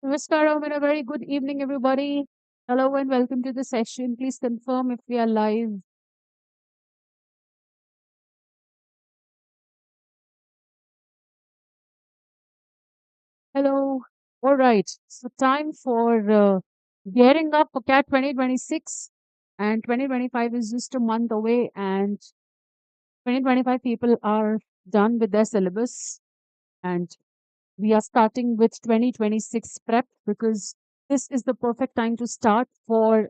Namaskaram and a very good evening, everybody. Hello and welcome to the session. Please confirm if we are live. Hello. All right. So, time for gearing up for CAT 2026, and 2025 is just a month away, and 2025 people are done with their syllabus, and we are starting with 2026 prep because this is the perfect time to start for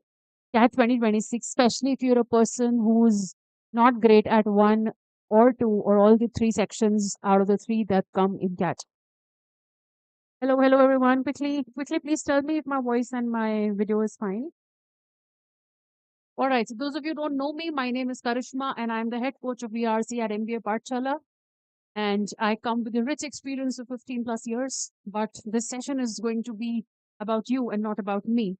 CAT 2026, especially if you're a person who's not great at one or two or all the three sections out of the three that come in CAT. Hello, hello everyone. Quickly, please tell me if my voice and my video is fine. All right. So those of you who don't know me, my name is Karishma and I'm the head coach of VRC at MBA Pathshala. And I come with a rich experience of 15 plus years. But this session is going to be about you and not about me.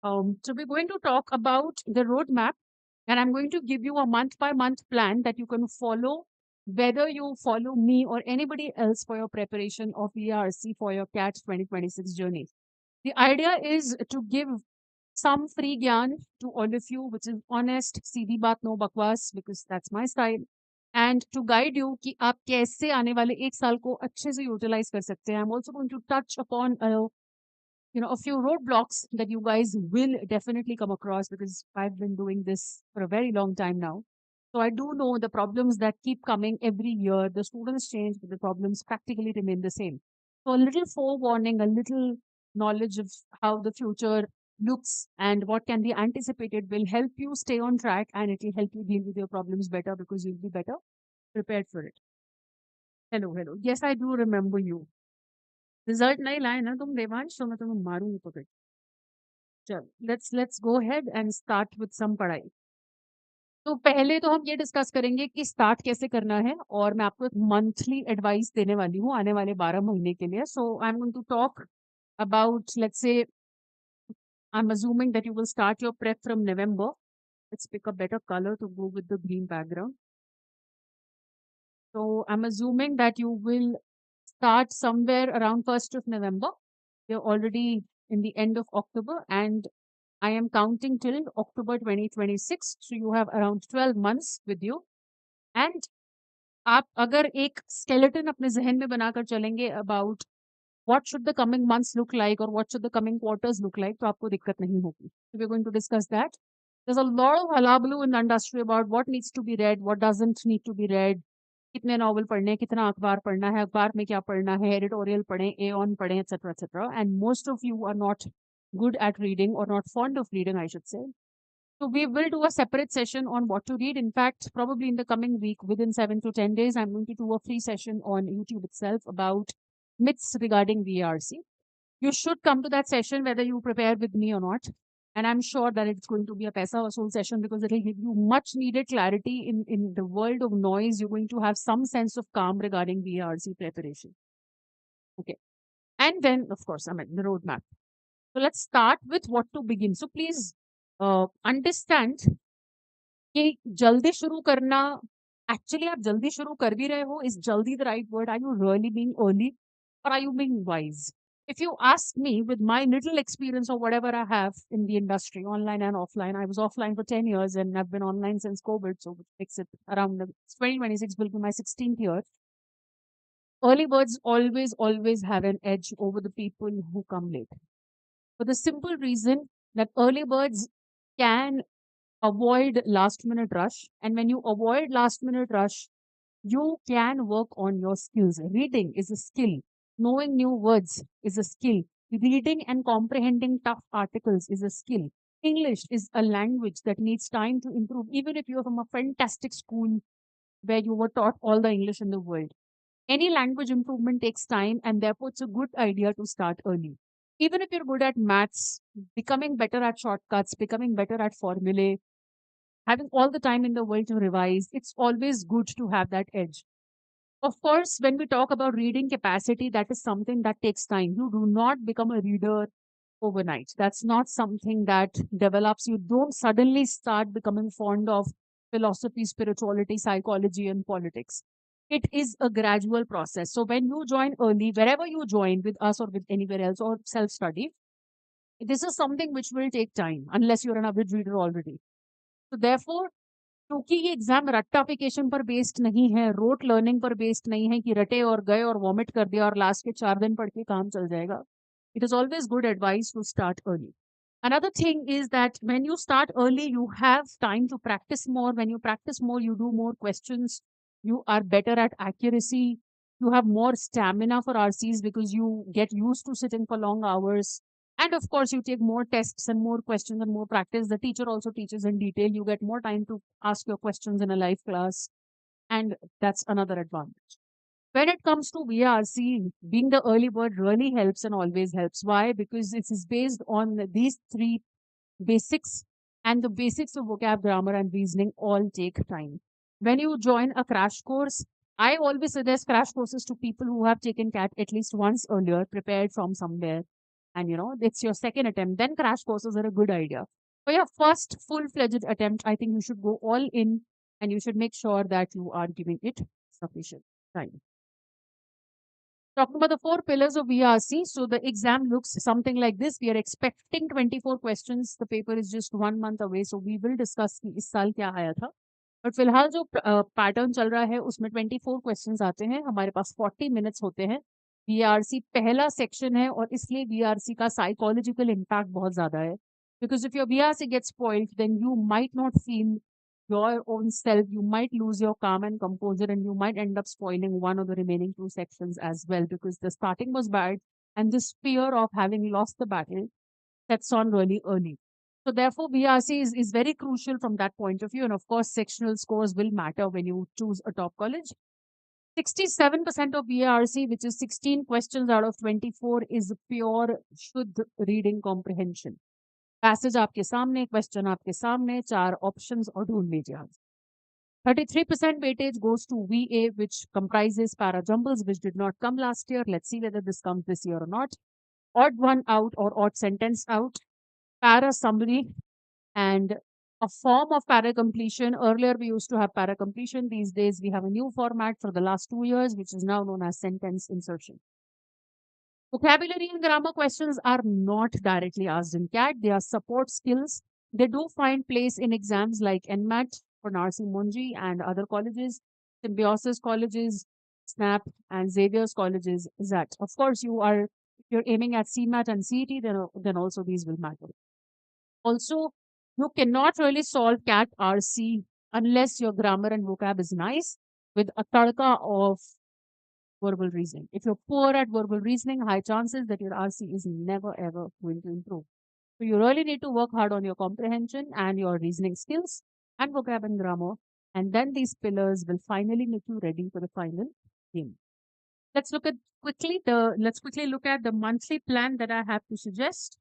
So we're going to talk about the roadmap, and I'm going to give you a month by month plan that you can follow, whether you follow me or anybody else for your preparation of ERC for your CAT 2026 journey. The idea is to give some free gyan to all of you, which is honest, सीधी बात, no bakwas, because that's my style. And to guide you कि आप कैसे आने वाले एक साल को अच्छे से utilize कर सकते हैं. I'm also going to touch upon a few roadblocks that you guys will definitely come across because I've been doing this for a very long time now. So I do know the problems that keep coming every year. The students change, but the problems practically remain the same. So a little forewarning, a little knowledge of how the future looks and what can be anticipated will help you stay on track, and it will help you deal with your problems better because you'll be better prepared for it. Hello, hello. Yes, I do remember you. Result नहीं लाए ना तुम देवांश, तो मैं तुम्हें मारूंगी पकड़. चलो let's go ahead and start with some पढ़ाई. तो पहले तो हम ये डिस्कस करेंगे कि स्टार्ट कैसे करना है, और मैं आपको एक मंथली एडवाइस देने वाली हूँ आने वाले 12 महीने के लिए. So I am going to talk about, let's say, I'm assuming that you will start your prep from November. Let's pick a better color to go with the green background. So I'm assuming that you will start somewhere around 1st of November. You're already in the end of October, and I am counting till October 2026. So you have around 12 months with you. And आप अगर एक skeleton अपने जहन में बनाकर चलेंगे about what should the coming months look like or what should the coming quarters look like, तो आपको दिक्कत नहीं होगी. So we're going to discuss that. There's a lot of hullabaloo in the industry about what needs to be read, what doesn't need to be read, कितने novel पढ़ने, कितना अखबार पढ़ना है, अखबार में क्या पढ़ना है, एडिटोरियल पढ़ें, ए ऑन पढ़ें, etc etc. And most of you are not good at reading or not fond of reading, I should say. So we will do a separate session on what to read. In fact, probably in the coming week, within 7 to 10 days, I'm going to do a free session on YouTube itself about myths regarding VRC. You should come to that session whether you prepare with me or not. And I'm sure that it's going to be a paisa vasool session because it'll give you much needed clarity in the world of noise. You're going to have some sense of calm regarding VRC preparation. Okay. And then, of course, I mean, the roadmap. So let's start with what to begin. So please understand कि जल्दी शुरू करना, actually आप जल्दी शुरू कर भी रहे हो, इज जल्दी the right word? Are you really being early or are you being wise? If you ask me, with my little experience or whatever I have in the industry, online and offline, I was offline for 10 years and I've been online since COVID, so which makes it around 2026 will be my 16th year. Early birds always have an edge over the people who come late. For the simple reason that early birds can avoid last minute rush. And when you avoid last minute rush, you can work on your skills. Reading is a skill. Knowing new words is a skill. Reading and comprehending tough articles is a skill. English is a language that needs time to improve, even if you're from a fantastic school where you were taught all the English in the world. Any language improvement takes time, and therefore it's a good idea to start early. Even if you're good at maths, becoming better at shortcuts, becoming better at formulae, having all the time in the world to revise, it's always good to have that edge. Of course, when we talk about reading capacity, that is something that takes time. You do not become a reader overnight. That's not something that develops. You don't suddenly start becoming fond of philosophy, spirituality, psychology, and politics. it is a gradual process. So when you join early, wherever you join with us or with anywhere else or self study, this is something which will take time unless you're an avid reader already. So therefore, क्योंकि ये exam रट्टाफिकेशन पर based नहीं है, rote learning पर based नहीं है कि रटे और गए और वॉमिट कर दिया और लास्ट के 4 दिन पढ़ के काम चल जाएगा. It is always good advice to start early. Another thing is that when you start early, you have time to practice more. When you practice more, you do more questions. You are better at accuracy. You have more stamina for RCs because you get used to sitting for long hours. And of course, you take more tests and more questions and more practice. The teacher also teaches in detail. You get more time to ask your questions in a live class. And that's another advantage. When it comes to VRC, being the early bird really helps and always helps. Why? Because it is based on these three basics, and the basics of vocab, grammar, and reasoning all take time. When you join a crash course, I always suggest crash courses to people who have taken CAT at least once earlier, prepared from somewhere, and it's your second attempt. Then crash courses are a good idea. For your first full-fledged attempt, I think you should go all in, and you should make sure that you are giving it sufficient time. Talking about the 4 pillars of VRC, so the exam looks something like this. We are expecting 24 questions. The paper is just 1 month away, so we will discuss कि इस साल क्या आया था. But फिलहाल जो pattern चल रहा है उसमें 24 क्वेश्चंस आते हैं. हमारे पास 40 मिनट्स होते हैं. VRC पहला सेक्शन है और इसलिए VRC का साइकोलॉजिकल इम्पैक्ट बहुत ज्यादा है. Because if your VRC gets spoiled, then you might not feel your own self, you might lose your calm and composure, and you might end up spoiling one of the remaining 2 sections as well, because the starting was bad and this fear of having lost the battle sets on really early. So therefore, VRC is very crucial from that point of view. And of course, sectional scores will matter when you choose a top college. 67% of VRC, which is 16 questions out of 24, is pure Shuddh reading comprehension. Passage आपके सामने, question आपके सामने, 4 options और ढूंढ लीजिए answer. 33% weightage goes to VA, which comprises para jumbles, which did not come last year. Let's see whether this comes this year or not. Odd one out or odd sentence out. Para summary and a form of para completion. Earlier we used to have para completion. These days we have a new format for the last 2 years, which is now known as sentence insertion. Vocabulary and grammar questions are not directly asked in CAT. They are support skills. They do find place in exams like NMAT for Narsi Monji and other colleges, Symbiosis colleges, SNAP, and Xavier's colleges. That, of course, if you're aiming at CMAT and CET, then also these will matter. Also, you cannot really solve CAT RC unless your grammar and vocab is nice with a tadka of verbal reasoning. If you're poor at verbal reasoning, high chances that your RC is never ever going to improve. So you really need to work hard on your comprehension and your reasoning skills and vocab and grammar. And then these pillars will finally make you ready for the final game. Let's quickly look at the monthly plan that I have to suggest.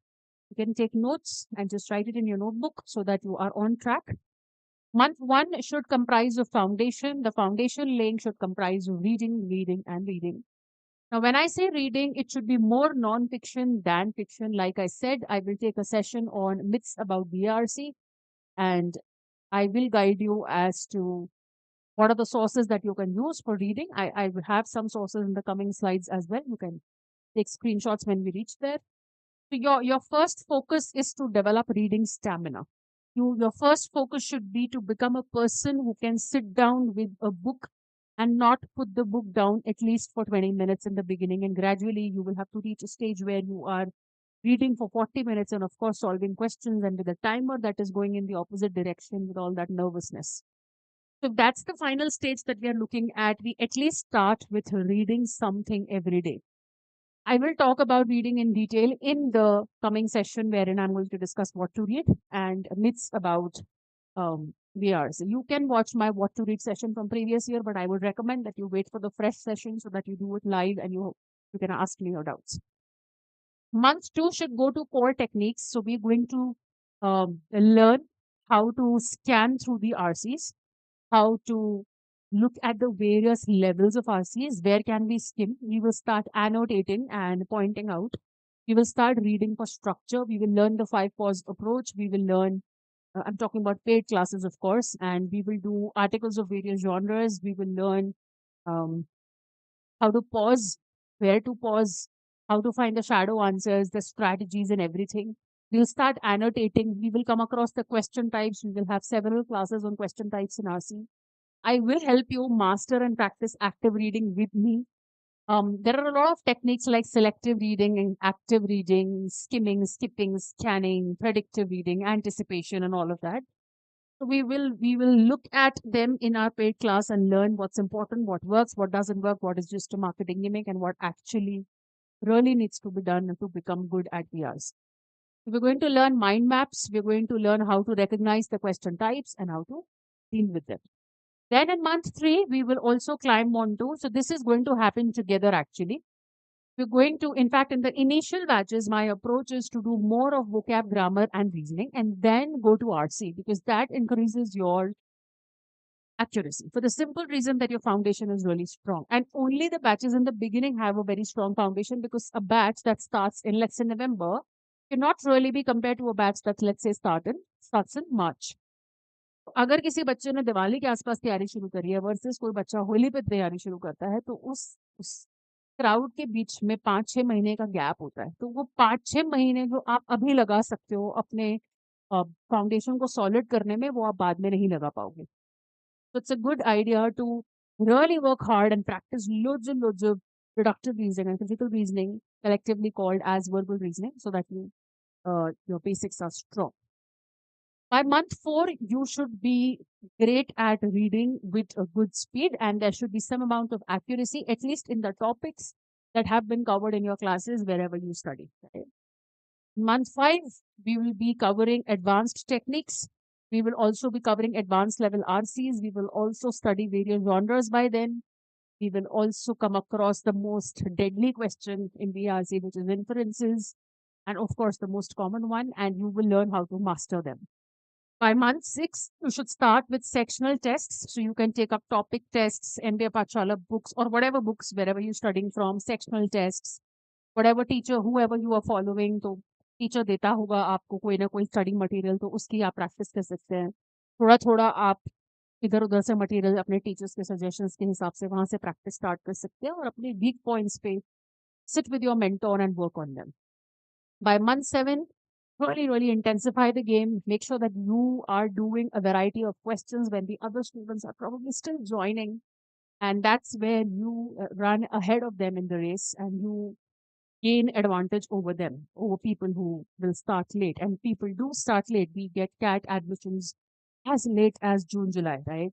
You can take notes and just write it in your notebook so that you are on track. Month 1 should comprise of foundation. The foundation laying should comprise of reading, and reading. Now, when I say reading, it should be more non-fiction than fiction. Like I said, I will take a session on myths about VRC, and I will guide you as to what are the sources that you can use for reading. I will have some sources in the coming slides as well. You can take screenshots when we reach there. So your first focus is to develop reading stamina. Your first focus should be to become a person who can sit down with a book and not put the book down at least for 20 minutes in the beginning. And gradually you will have to reach a stage where you are reading for 40 minutes and of course solving questions and with a timer that is going in the opposite direction with all that nervousness. So that's the final stage that we are looking at. We at least start with reading something every day. I will talk about reading in detail in the coming session wherein I'm going to discuss what to read and myths about VR. So you can watch my what to read session from previous year, but I would recommend that you wait for the fresh session so that you do it live and you can ask me your doubts. Month 2 should go to core techniques. So we're going to learn how to scan through the RCs, how to look at the various levels of RCs. Where can we skim? We will start annotating and pointing out. We will start reading for structure. We will learn the 5 pause approach. We will learn, I'm talking about paid classes, of course, and we will do articles of various genres. We will learn um, how to pause, where to pause, how to find the shadow answers, the strategies, and everything. We'll start annotating. We will come across the question types. We will have several classes on question types in RC. I will help you master and practice active reading with me. There are a lot of techniques like selective reading and active reading, skimming, skipping, scanning, predictive reading, anticipation, and all of that. So we will look at them in our paid class and learn what's important, what works, what doesn't work, what is just a marketing gimmick, and what actually really needs to be done to become good at VRs. We're going to learn mind maps. We're going to learn how to recognize the question types and how to deal with them. Then in month 3, we will also climb on to. So this is going to happen together actually. We're going to, in fact, in the initial batches, my approach is to do more of vocab, grammar, and reasoning, and then go to RC because that increases your accuracy for the simple reason that your foundation is really strong. And only the batches in the beginning have a very strong foundation because a batch that starts in, let's say, November cannot really be compared to a batch that, let's say, starts in March. अगर किसी बच्चे ने दिवाली के आसपास तैयारी शुरू करी है वर्सेस कोई बच्चा होली पे तैयारी शुरू करता है तो उस क्राउड के बीच में 5-6 महीने का गैप होता है तो वो 5-6 महीने जो आप अभी लगा सकते हो अपने फाउंडेशन को सॉलिड करने में वो आप बाद में नहीं लगा पाओगे so it's a good idea to really work hard and practice loads of deductive reasoning and critical reasoning collectively called as verbal reasoning so that your basics are strong. By month 4, you should be great at reading with a good speed, and there should be some amount of accuracy, at least in the topics that have been covered in your classes wherever you study. Right? Month 5, we will be covering advanced techniques. We will also be covering advanced level RCs. We will also study various genres by then. We will also come across the most deadly question in the RC, which is inferences, and of course, the most common one, and you will learn how to master them. By month 6, you should start with sectional tests. So you can take up topic tests, MBA Pathshala books, or whatever books, wherever you're studying from, sectional tests, whatever teacher, whoever you are following, तो teacher देता होगा आपको कोई ना कोई study material तो उसकी आप प्रैक्टिस कर सकते हैं थोड़ा थोड़ा आप इधर उधर से मटेरियल अपने टीचर्स के सजेशंस के हिसाब से वहां से प्रैक्टिस स्टार्ट कर सकते हैं और अपने वीक पॉइंट्स पे sit with your mentor and work on them. By month 7, really intensify the game. Make sure that you are doing a variety of questions when the other students are probably still joining. And that's where you run ahead of them in the race and you gain advantage over them, over people who will start late. And people do start late. We get CAT admissions as late as June, July, right?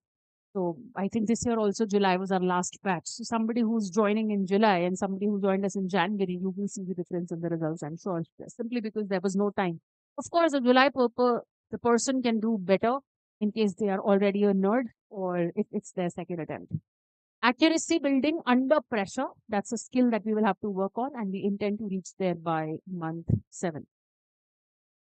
So I think this year also July was our last batch. So somebody who's joining in July and somebody who joined us in January, you will see the difference in the results, I'm sure, simply because there was no time. Of course, a July the person can do better in case they are already a nerd or if it's their second attempt. Accuracy building under pressure, that's a skill that we will have to work on and we intend to reach there by month 7.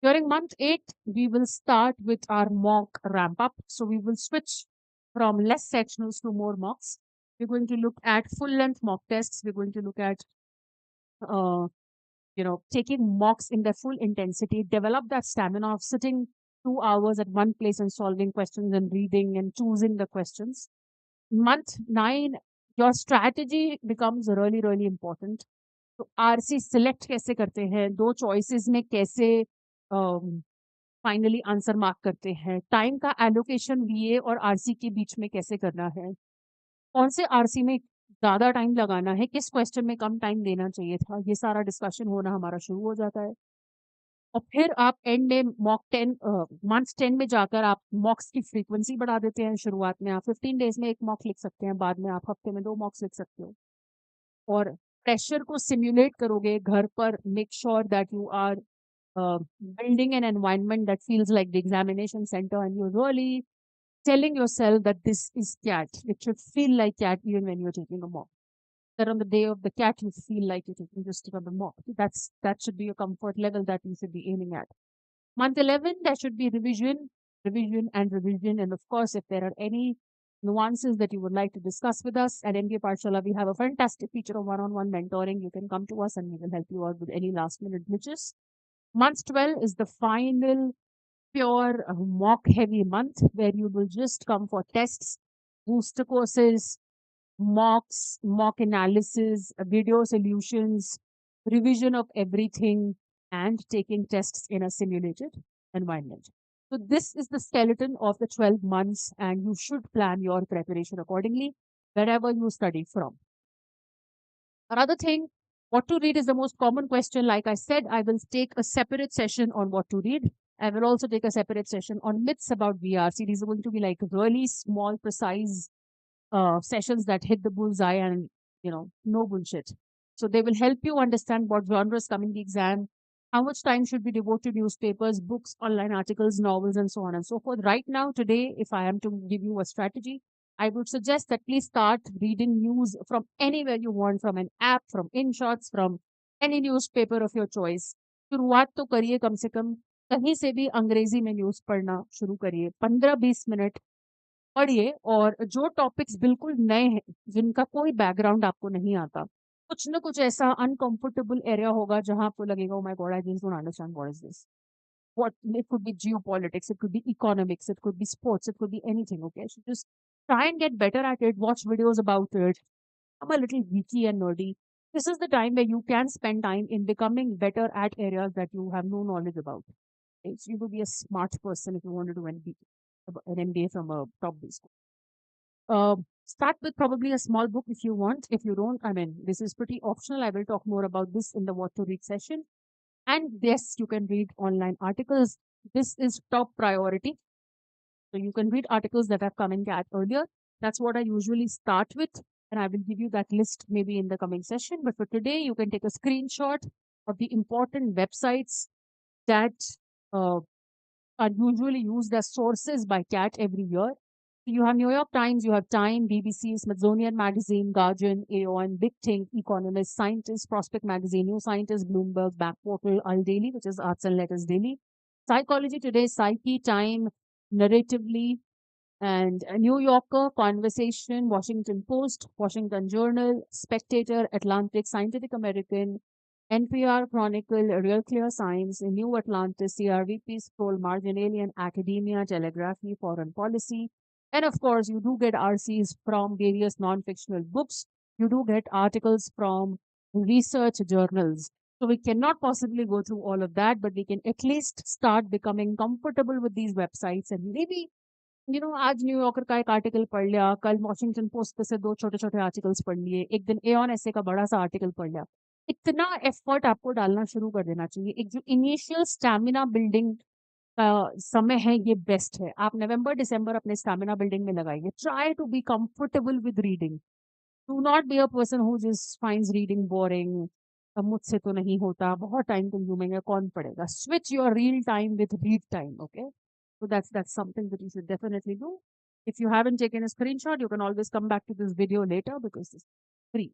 During month 8, we will start with our mock ramp up. So we will switch from less sectionals to more mocks. We're going to look at full length mock tests. We're going to look at, taking mocks in their full intensity, develop that stamina of sitting 2 hours at one place and solving questions and reading and choosing the questions. Month 9, your strategy becomes really important. तो RC select कैसे करते हैं 2 choices में कैसे finally answer mark करते हैं time का allocation BA और आरसी के बीच में कैसे करना है कौन से आरसी में ज़्यादा टाइम लगाना है किस क्वेश्चन में कम टाइम देना चाहिए था ये सारा डिस्कशन होना हमारा शुरू हो जाता है और फिर आप एंड में मॉक 10 मंथ 10 में जाकर आप मॉक्स की फ्रीक्वेंसी बढ़ा देते हैं शुरुआत में आप 15 डेज में एक मॉक लिख सकते हैं बाद में आप हफ्ते में 2 मॉक्स लिख सकते हो और प्रेशर को सिमुलेट करोगे घर पर make sure that you are building an environment that feels like the examination center and you're really telling yourself that this is CAT. It should feel like CAT even when you're taking a mock. That on the day of the CAT, you feel like you're taking just another mock. That should be a comfort level that you should be aiming at. Month 11, there should be revision. And of course, if there are any nuances that you would like to discuss with us at MBA Pathshala, we have a fantastic feature of one-on-one mentoring. You can come to us and we will help you out with any last-minute glitches. Month 12 is the final pure mock heavy month where you will just come for tests, booster courses, mocks, mock analysis, video solutions, revision of everything, and taking tests in a simulated environment. So, this is the skeleton of the 12 months, and you should plan your preparation accordingly wherever you study from. Another thing, what to read is the most common question. Like I said, I will take a separate session on what to read. I will also take a separate session on myths about VRC. These are going to be like really small, precise sessions that hit the bullseye and no bullshit. So they will help you understand what genres come in the exam, how much time should be devoted to newspapers, books, online articles, novels, and so on and so forth. Right now, today, if I am to give you a strategy, I would suggest that please start reading news from anywhere you want, from an app, from InShots, from any newspaper of your choice. शुरुआत तो करिए कम से कम कहीं से भी अंग्रेजी में news पढ़ना शुरू करिए 15-20 मिनट पढ़िए और जो टॉपिक्स बिल्कुल नए हैं, जिनका कोई बैकग्राउंड आपको नहीं आता, कुछ ना कुछ ऐसा अनकंफर्टेबल एरिया होगा जहां आपको लगेगा, "oh my God, I just don't understand what is this." What it could be geopolitics, it could be economics, it could be sports, it could be anything. Okay, so just try and get better at it. Watch videos about it. I'm a little geeky and nerdy. This is the time where you can spend time in becoming better at areas that you have no knowledge about. Okay? So you will be a smart person if you want to do an MBA from a top B school. Start with probably a small book if you want. If you don't, I mean, this is pretty optional. I will talk more about this in the what to read session. And yes, you can read online articles. This is top priority. So you can read articles that have come in CAT earlier. That's what I usually start with. And I will give you that list maybe in the coming session. But for today, you can take a screenshot of the important websites that uh, are usually used as sources by CAT every year. So you have New York Times, you have Time, BBC, Smithsonian Magazine, Guardian, AON, Big Think, Economist, Scientist, Prospect Magazine, New Scientist, Bloomberg, Back Portal, Al Daily, which is Arts and Letters Daily, Psychology Today, Psyche, Time, Narratively, and a New Yorker, Conversation, Washington Post, Washington Journal, Spectator, Atlantic, Scientific American, NPR, Chronicle, Real Clear Science, New Atlantis, CRVP, Scroll, Margin, Alien, Academia, Telegraphy, Foreign Policy. And of course, you do get RCs from various non-fictional books. You do get articles from research journals. So we cannot possibly go through all of that, but we can at least start becoming comfortable with these websites and maybe आज New Yorker का एक article पढ़ लिया, कल Washington post पे से 2 छोटे-छोटे articles पढ़ लिए, एक दिन एऑन ऐसे का बड़ा-सा आर्टिकल पढ़ लिया। इतना एफर्ट आपको डालना शुरू कर देना चाहिए। एक जो इनिशियल स्टैमिना बिल्डिंग का समय है, ये बेस्ट है। आप नवंबर-दिसंबर अपने स्टैमिना बिल्डिंग में लगाइए। Try to be comfortable with reading. Do not be a person who just finds reading boring, मुझसे तो नहीं होता, बहुत टाइम कंज्यूमिंग है, कौन पढ़ेगा? Switch your reel time with read time, okay? So that's something that you should definitely do. If you haven't taken a screenshot, you can always come back to this video later because it's free.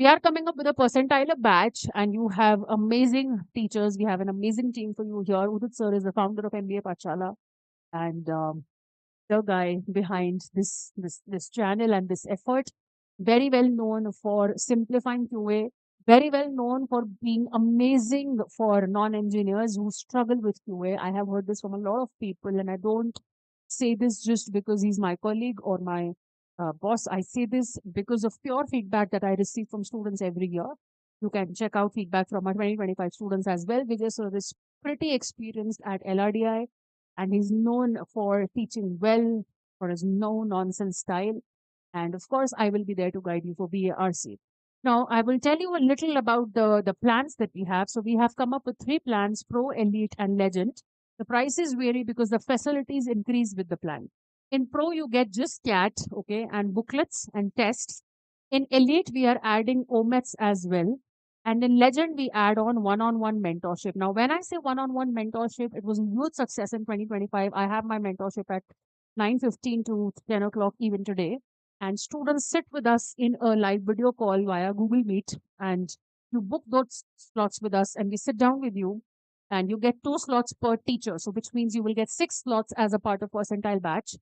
We are coming up with a percentiler batch and you have amazing teachers. We have an amazing team for you here. Udit sir is the founder of MBA Pathshala and the guy behind this channel and this effort. Very well known for simplifying QA. Very well known for being amazing for non-engineers who struggle with QA. I have heard this from a lot of people, and I don't say this just because he's my colleague or my boss. I say this because of pure feedback that I receive from students every year. You can check out feedback from our 2025 students as well. Vijay sir is pretty experienced at LRDI and he's known for teaching well, for his no nonsense style. And of course, I will be there to guide you for BARC. Now, I will tell you a little about the plans that we have. So we have come up with 3 plans: Pro, Elite, and Legend. The prices vary because the facilities increase with the plan. In Pro, you get just CAT, okay, and booklets and tests. In Elite, we are adding OMETs as well. And in Legend, we add on one-on-one mentorship. Now, when I say one-on-one mentorship, it was a huge success in 2025. I have my mentorship at 9:15 to 10 o'clock even today. And students sit with us in a live video call via Google Meet. And you book those slots with us and we sit down with you and you get 2 slots per teacher. So which means you will get 6 slots as a part of percentile batch.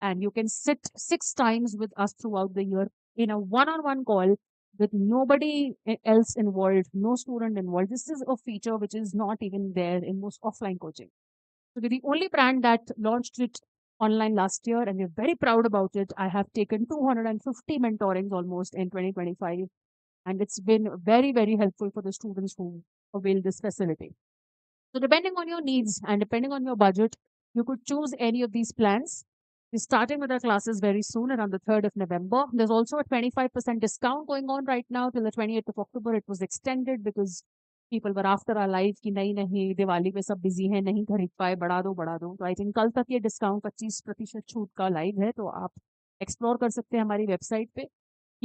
And you can sit 6 times with us throughout the year in a one-on-one call with nobody else involved, no student involved. This is a feature which is not even there in most offline coaching. So we're the only brand that launched it online last year, and we're very proud about it. I have taken 250 mentorings almost in 2025, and it's been very, very helpful for the students who avail this facility. So depending on your needs and depending on your budget, you could choose any of these plans. We're starting with our classes very soon, around the 3rd of November. There's also a 25% discount going on right now till the 28th of October. It was extended because people were after our live कि नहीं नहीं दिवाली पे सब busy हैं नहीं खरीद पाए बढ़ा दो तो आई थिंक कल तक ये डिस्काउंट 25% छूट का लाइव है तो आप एक्सप्लोर कर सकते हैं हमारी वेबसाइट पे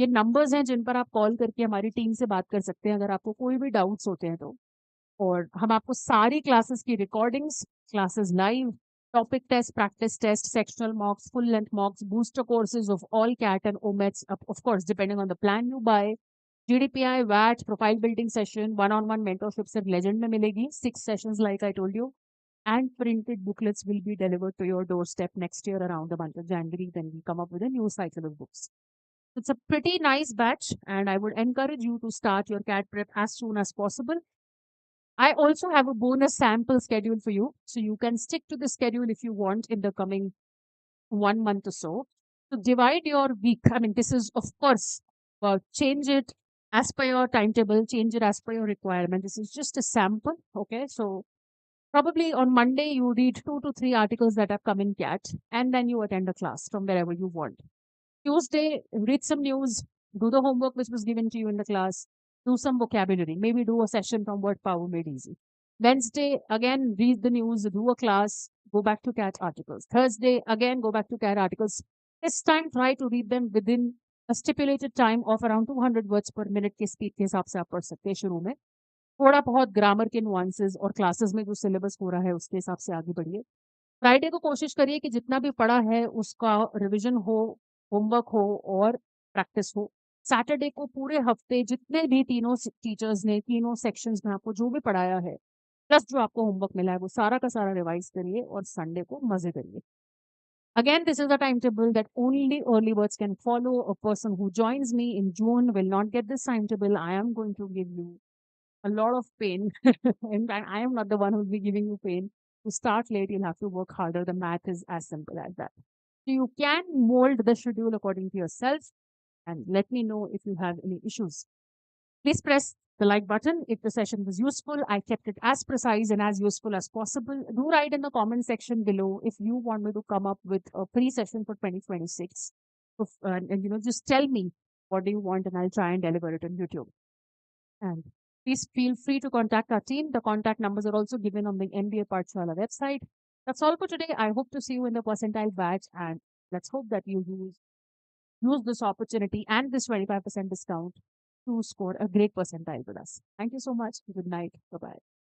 ये नंबर्स हैं जिन पर आप कॉल करके हमारी टीम से बात कर सकते हैं अगर आपको कोई भी डाउट्स होते हैं तो और हम आपको सारी क्लासेस की recordings classes live topic test practice test sectional mocks full length mocks booster courses of all CAT and OMETs of course depending on the plan you buy GDPI, VAT, profile building session, one-on-one mentorship सिर्फ legend में मिलेगी 6 sessions like I told you and printed booklets will be delivered to your doorstep next year around the month of January. Then we come up with a new cycle of books. It's a pretty nice batch and I would encourage you to start your CAT prep as soon as possible. I also have a bonus sample schedule for you. So you can stick to the schedule if you want in the coming 1 month or so. So divide your week. I mean, this is, of course, change it as per your timetable, change it as per your requirement. This is just a sample. Okay. So probably on Monday, you read 2 to 3 articles that have come in CAT and then you attend a class from wherever you want. Tuesday, read some news, do the homework which was given to you in the class, do some vocabulary, maybe do a session from Word Power Made Easy. Wednesday, again, read the news, do a class, go back to CAT articles. Thursday, again, go back to CAT articles. This time, try to read them within a stipulated time of around 200 words per minute के speed के हिसाब से आप पढ़ सकते हैं शुरू में थोड़ा बहुत ग्रामर के नुआंसेस और क्लासेस में जो सिलेबस हो रहा है उसके हिसाब से आगे बढ़िए फ्राइडे को कोशिश करिए कि जितना भी पढ़ा है उसका रिवीजन हो होमवर्क हो और प्रैक्टिस हो सैटरडे को पूरे हफ्ते जितने भी तीनों टीचर्स ने तीनों सेक्शंस में आपको जो भी पढ़ाया है प्लस जो आपको होमवर्क मिला है वो सारा का सारा रिवाइज करिए और संडे को मजे करिए Again, this is a timetable that only early birds can follow. A person who joins me in June will not get this timetable. I am going to give you a lot of pain. In fact, I am not the one who will be giving you pain. To start late, you'll have to work harder. The math is as simple as that. So you can mold the schedule according to yourself and let me know if you have any issues. Please press the like button if the session was useful. I kept it as precise and as useful as possible. Do write in the comment section below if you want me to come up with a pre-session for 2026. And just tell me what do you want and I'll try and deliver it on YouTube. And please feel free to contact our team. The contact numbers are also given on the MBA Pathshala website. That's all for today. I hope to see you in the percentile batch and let's hope that you use this opportunity and this 25% discount to score a great percentile with us. Thank you so much. Good night. Bye-bye.